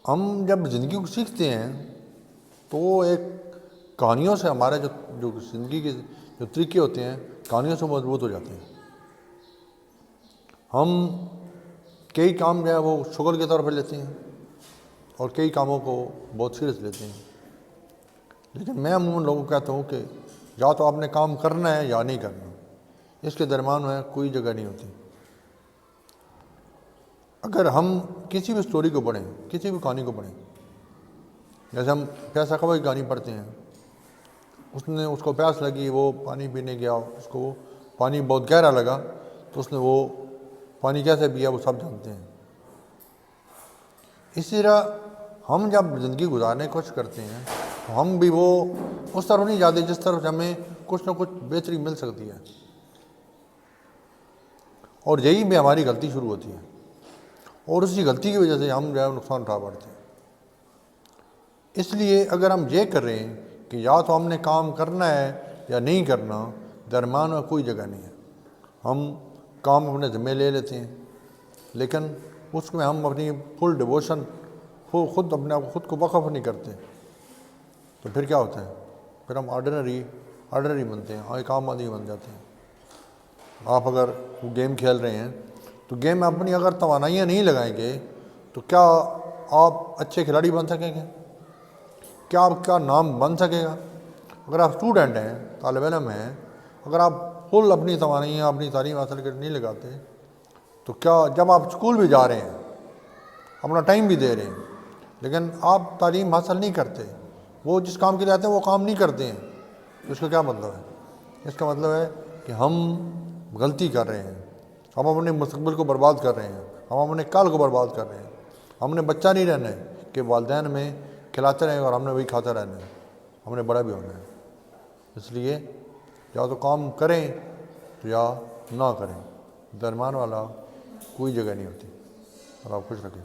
ہم جب زندگی کو سیکھتے ہیں تو وہ ایک کہانیوں سے ہمارے جو زندگی کے جو طریقے ہوتے ہیں کہانیوں سے مضبوط ہو جاتے ہیں. ہم کئی کام جو ہے وہ شغل کے طور پر لیتے ہیں اور کئی کاموں کو بہت سیریس لیتے ہیں. لیکن میں عموماً لوگوں کو کہتا ہوں کہ یا تو آپ نے کام کرنا ہے یا نہیں کرنا، اس کے درمیان میں کوئی جگہ نہیں ہوتی. اگر ہم کسی بھی سٹوری کو پڑھیں، کسی بھی کہانی کو پڑھیں، جیسے ہم پیاسا کبھی کی کہانی پڑھتے ہیں، اس کو پیاس لگی، وہ پانی پینے گیا، اس کو پانی بہت گہرا لگا تو اس نے وہ پانی کیسے پیا وہ سب جانتے ہیں. اسی طرح ہم جب زندگی گزارنے کی کوشش کرتے ہیں تو ہم بھی وہ اس طرف نہیں جاتے جس طرف ہمیں کچھ نہ کچھ بہتری مل سکتی ہے، اور یہی بھی ہماری غلطی شروع ہوتی ہے، اور اسی غلطی کی وجہ سے ہم جو ہے نقصان اٹھا پڑتے ہیں. اس لیے اگر ہم یہ کریں کہ یا تو ہم نے کام کرنا ہے یا نہیں کرنا، درمیان میں کوئی جگہ نہیں ہے. ہم کام اپنے ذمہ لے لیتے ہیں لیکن اس میں ہم اپنی فل ڈیووشن خود کو وقف نہیں کرتے، تو پھر کیا ہوتا ہے؟ پھر ہم آرڈنری بنتے ہیں، ایک عام آدمی بن جاتے ہیں. آپ اگر گیم کھیل رہے ہیں تو گیم میں اپنی اگر توانائیاں نہیں لگائیں گے تو کیا آپ اچھے کھلاڑی بن سکیں گے؟ کیا آپ کا نام بن سکے گا؟ اگر آپ اسٹوڈنٹ ہیں، طالب علم ہیں، اگر آپ فل اپنی توانائیاں اپنی تعلیم حاصل کر نہیں لگاتے تو کیا جب آپ اسکول بھی جا رہے ہیں، اپنا ٹائم بھی دے رہے ہیں، لیکن آپ تعلیم حاصل نہیں کرتے، وہ جس کام کے لیے آتے ہیں وہ کام نہیں کرتے ہیں، تو اس کا کیا مطلب ہے؟ اس کا مطلب ہے کہ ہم غلطی کر رہے ہیں، ہم اپنے مستقبل کو برباد کر رہے ہیں، ہم اپنے کل کو برباد کر رہے ہیں. ہم نے بچہ نہیں رہنا ہے کہ والدین میں کھلاتے رہیں اور ہم نے وہی کھاتے رہنا ہے، ہم نے بڑا بھی ہونا ہے. اس لیے یا تو کام کریں تو یا نہ کریں، درمیان والا کوئی جگہ نہیں ہوتی. اور آپ خوش رکھیں.